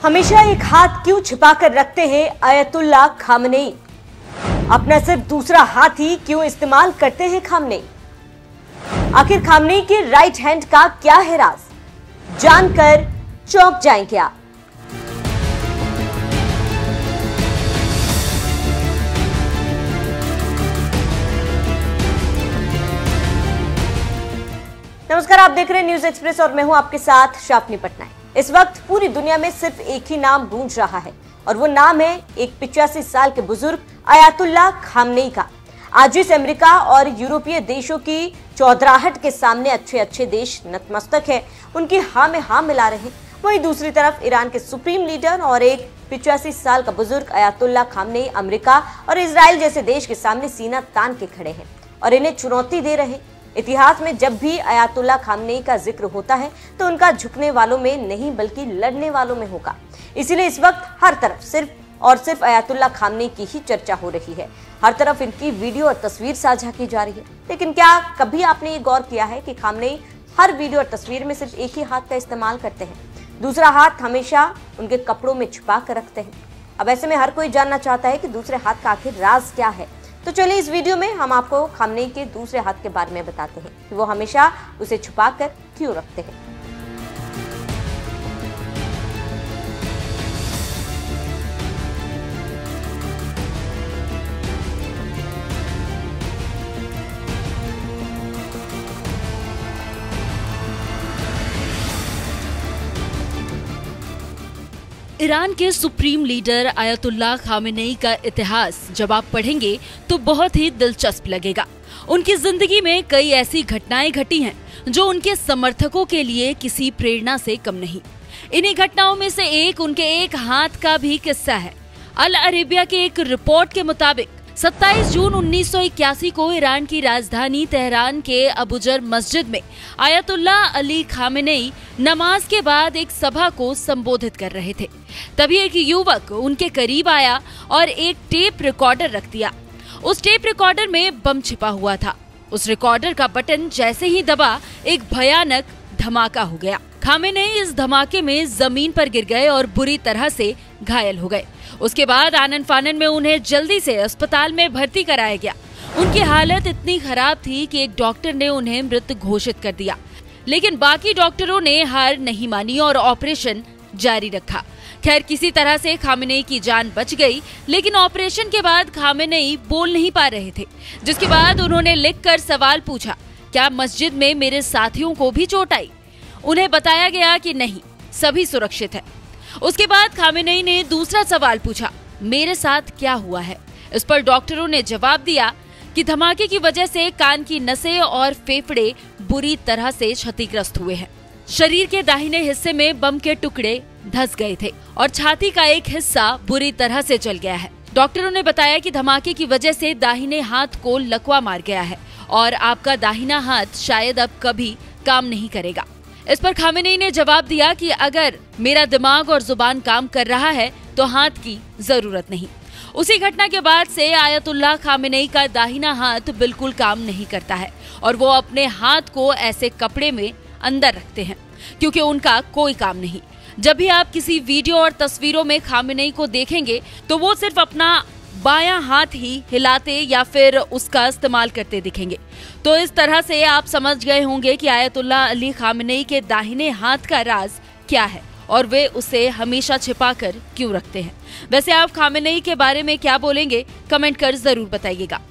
हमेशा एक हाथ क्यों छिपा कर रखते हैं अयतुल्ला खामनेई? अपना सिर्फ दूसरा हाथ ही क्यों इस्तेमाल करते हैं खामनेई? आखिर खामनेई के राइट हैंड का क्या है राज? जानकर चौंक जाएंगे आप। नमस्कार, आप देख रहे हैं न्यूज एक्सप्रेस और मैं हूं आपके साथ शाफनी पटनायक। इस वक्त पूरी दुनिया में सिर्फ एक ही नाम गूंज रहा है और वो नाम है एक 85 साल के बुजुर्ग अयतुल्ला खामनेई का। आज इस अमेरिका और यूरोपीय देशों की चौधराहट के सामने अच्छे देश नतमस्तक है, उनकी हाँ में हाँ मिला रहे। वहीं दूसरी तरफ ईरान के सुप्रीम लीडर और एक 85 साल का बुजुर्ग अयतुल्ला खामनेई अमेरिका और इजराइल जैसे देश के सामने सीना तान के खड़े हैं और इन्हें चुनौती दे रहे। इतिहास में जब भी अयतुल्ला खामनेई का जिक्र होता है तो उनका झुकने वालों में नहीं बल्कि लड़ने वालों में होगा। इसीलिए इस वक्त हर तरफ सिर्फ और सिर्फ अयतुल्ला खामनेई की ही चर्चा हो रही है। हर तरफ इनकी वीडियो और तस्वीर साझा की जा रही है। लेकिन क्या कभी आपने ये गौर किया है कि खामनेई हर वीडियो और तस्वीर में सिर्फ एक ही हाथ का इस्तेमाल करते हैं, दूसरा हाथ हमेशा उनके कपड़ों में छुपा कर रखते हैं। अब ऐसे में हर कोई जानना चाहता है कि दूसरे हाथ का आखिर राज क्या है। तो चलिए इस वीडियो में हम आपको खामनेई के दूसरे हाथ के बारे में बताते हैं कि वो हमेशा उसे छुपा कर क्यों रखते हैं। ईरान के सुप्रीम लीडर अयतुल्ला खामेनेई का इतिहास जब आप पढ़ेंगे तो बहुत ही दिलचस्प लगेगा। उनकी जिंदगी में कई ऐसी घटनाएं घटी हैं जो उनके समर्थकों के लिए किसी प्रेरणा से कम नहीं। इन्हीं घटनाओं में से एक उनके एक हाथ का भी किस्सा है। अल अरेबिया के एक रिपोर्ट के मुताबिक 27 जून 1981 को ईरान की राजधानी तेहरान के अबुजर मस्जिद में अयतुल्ला अली खामेनेई नमाज के बाद एक सभा को संबोधित कर रहे थे। तभी एक युवक उनके करीब आया और एक टेप रिकॉर्डर रख दिया। उस टेप रिकॉर्डर में बम छिपा हुआ था। उस रिकॉर्डर का बटन जैसे ही दबा, एक भयानक धमाका हो गया। खामेनेई इस धमाके में जमीन पर गिर गए और बुरी तरह से घायल हो गए। उसके बाद आनन फानन में उन्हें जल्दी से अस्पताल में भर्ती कराया गया। उनकी हालत इतनी खराब थी कि एक डॉक्टर ने उन्हें मृत घोषित कर दिया, लेकिन बाकी डॉक्टरों ने हार नहीं मानी और ऑपरेशन जारी रखा। खैर, किसी तरह से खामेनेई की जान बच गई, लेकिन ऑपरेशन के बाद खामेनेई बोल नहीं पा रहे थे, जिसके बाद उन्होंने लिखकर सवाल पूछा, क्या मस्जिद में मेरे साथियों को भी चोट आई? उन्हें बताया गया कि नहीं, सभी सुरक्षित है। उसके बाद खामेनेई ने दूसरा सवाल पूछा, मेरे साथ क्या हुआ है? इस पर डॉक्टरों ने जवाब दिया कि धमाके की वजह से कान की नसें और फेफड़े बुरी तरह से क्षतिग्रस्त हुए हैं। शरीर के दाहिने हिस्से में बम के टुकड़े धंस गए थे और छाती का एक हिस्सा बुरी तरह से जल गया है। डॉक्टरों ने बताया कि धमाके की वजह से दाहिने हाथ को लकवा मार गया है और आपका दाहिना हाथ शायद अब कभी काम नहीं करेगा। इस पर खामेनेई ने जवाब दिया कि अगर मेरा दिमाग और जुबान काम कर रहा है तो हाथ की जरूरत नहीं। उसी घटना के बाद से अयतुल्ला खामेनेई का दाहिना हाथ बिल्कुल काम नहीं करता है और वो अपने हाथ को ऐसे कपड़े में अंदर रखते हैं क्योंकि उनका कोई काम नहीं। जब भी आप किसी वीडियो और तस्वीरों में खामेनेई को देखेंगे तो वो सिर्फ अपना बायां हाथ ही हिलाते या फिर उसका इस्तेमाल करते दिखेंगे। तो इस तरह से आप समझ गए होंगे कि अयतुल्ला अली खामेनेई के दाहिने हाथ का राज क्या है और वे उसे हमेशा छिपाकर क्यों रखते हैं। वैसे आप खामेनेई के बारे में क्या बोलेंगे, कमेंट कर जरूर बताइएगा।